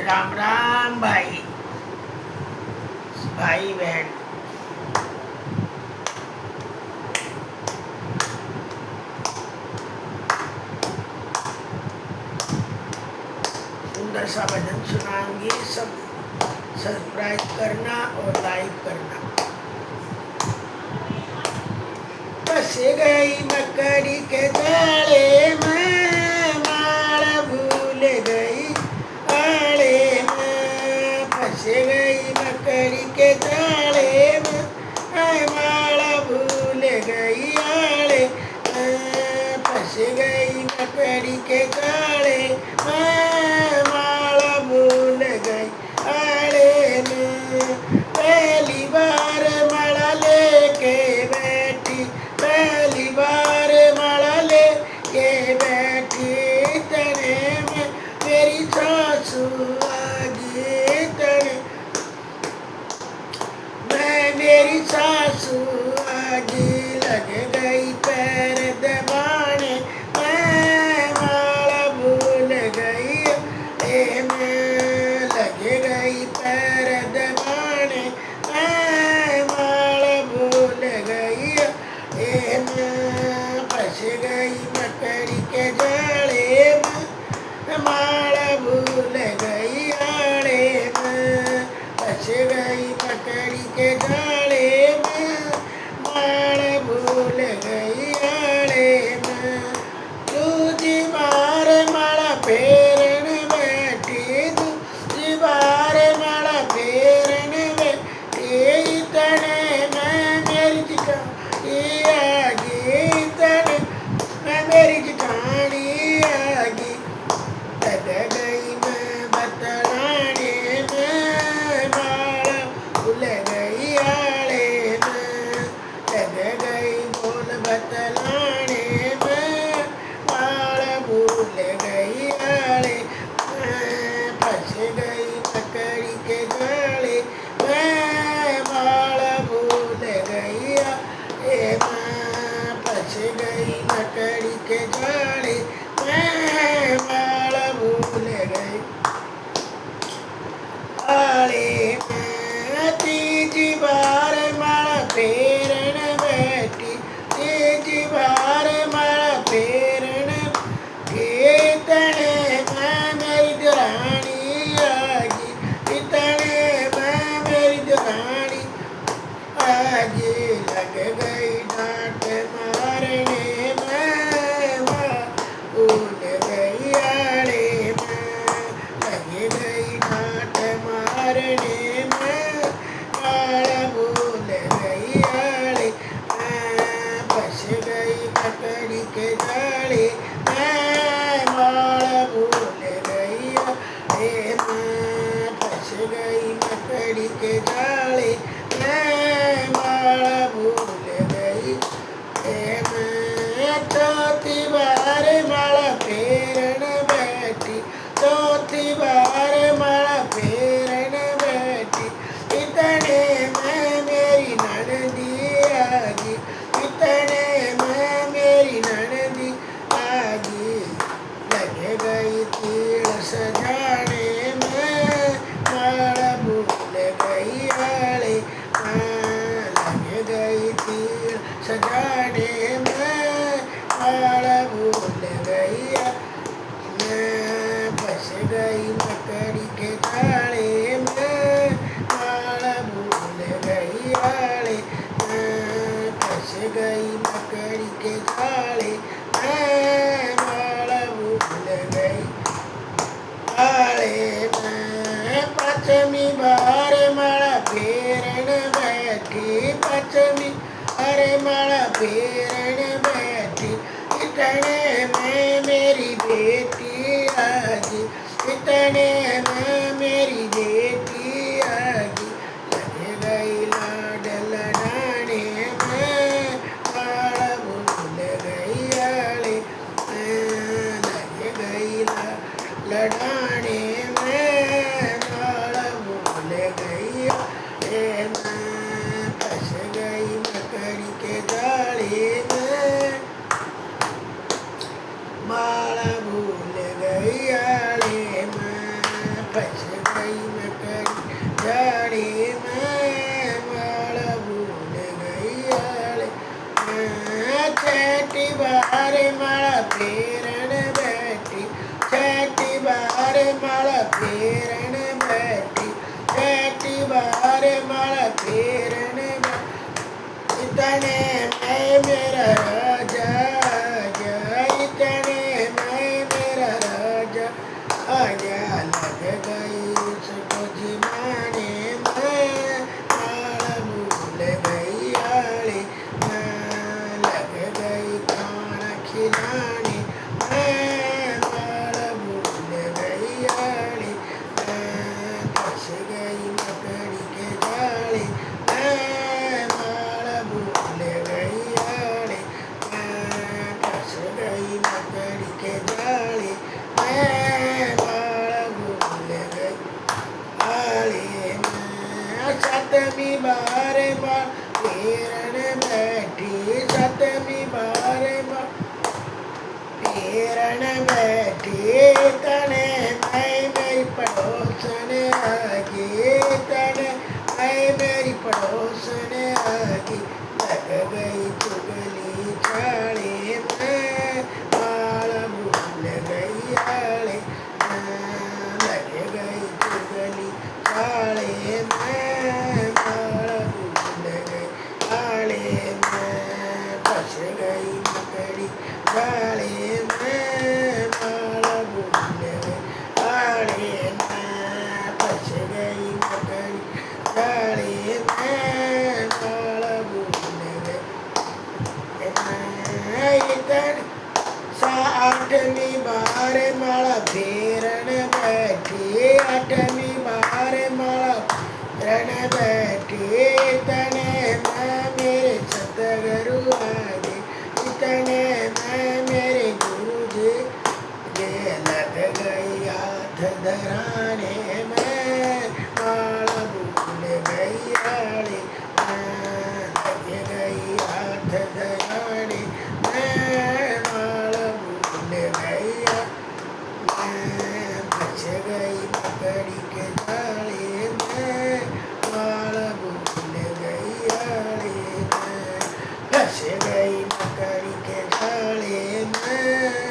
राम राम भाई भाई बहन। सुंदर सा भजन सुनाऊंगी, सब सब्सक्राइब करना और लाइक करना। फंस गई मकड़ी के जाले में, माल भूल गई आले में। फंस गई मकड़ी के जाले में, माल भूल गई आले में। फंस गई मकड़ी के जाले में, माल भूल गई आले में। पहली बार माला लेके बैठी, पहली बार माला लेके बैठी, तने में मेरी सासू आगी, तने मैं मेरी सासू आगी। लग गई पैर दबाने, मैं माला भूल गई मैं। लग गई पैर दबाने, मैं माला भूल गई मैं। फंस गई मकड़ी के जाले में, माला भूल गई आड़े में। फंस गई मकड़ी के जाले में, माला भूल गई आड़े में। दूजी बार माला फेरन बैठी, दूजी बार माला फेरन बैठी, तने मैं मेरी जिठानी आगी, तने मैं मेरी जिठानी आगी। लग गई मैं बतलाने में, माला भूल गई आड़े में। लग गई बोल बतलाने में, माला भूल गई आड़े में। फंस गई मकड़ी के जाले में, माला भूल गई आड़े में। फंस गई मकड़ी के जाले में, माला भूल गई आड़े में। तीजी बार माला फेरन बैठी, तीजी बार माला फेरन बैठी, तने मैं मेरी दुरानी आगी, तने मैं मेरी दुरानी आगी। लग गई डांट मारने में, भूल गई आड़े में। लग गई डांट मारने में, माला भूल गई आड़े में। फंस गई मकड़ी के जाले में, माला भूल गई आड़े में। फंस गई मकड़ी के जाले में, माला भूल गई मैं। चौथी बार माला फेरन बैठी, चौथी बार माला फेरन बैठी, इतने मैं मेरी ननदी आगी, इतने मैं मेरी ननदी आगी। लग गई तीर सजाने में, माला भूल गई आड़े में। लग गई तीर सजाने में, माला भूल गई मैं। फंस गई मकड़ी के जाले में, माला भूल गई आड़े में। फंस गई मकड़ी के जाले में, माला भूल गई आड़े में। पांचवी बार माला फेरन बैठी, पांचवी अरे माला फेरन बैठी, इतने में मेरी बेटी आगी, इतने में मेरी बेटी आगी। लग गई लाड लडाने में, माला भूल गई आड़े में। लग गई लाड लडाने में, माला भूल गई आड़े में। फंस गई मकड़ी के जाले में, माला भूल गई आड़े में। फंस बाहर माला फेरन बैठी, बैठी बाहर माला फेरन बैठी। इतने मैं मेरा राजा आजा, इतने मैं मेरा राजा आजा। लग गई उसको जिमाने में, माला भूल गई आली, लग गई खाना खिलाने में, माला भूल गई आली, फंस गई मकड़ी के जाले में, माला भूल गई आली, फंस गई मकड़ी के जाले में, माला भूल गई आले में। सतमी बार माँ फेरन बैठी, सतमी बार माँ फेरन बैठी। तने मैं मेरी पड़ोसन आगे, तने मैं मेरी पड़ोसन आगे। लग गई चुगली चाले में, माला भूल गई आले, लग गई चुगली चाले में, माला भूल गई आले में, फंस गई मकड़ी जाले में, माला भूल गई आले में, फंस गई मकड़ी जाले में, माला भूल गई। इधर आठवीं बार माला फेरन बैठी, आठवीं बार माला फेरन बैठी। इतने मैं मेरे सतगुरु आगे, इतने मैं मेरे गुरु जी के लग गई हाथ धराने में, माला भूल गई आली, लग गई हाथ धराने में, माला भूल गई फंस गई मकड़ी के जाले में, माला भूल गई आले में, फंस गई मकड़ी के जाले में।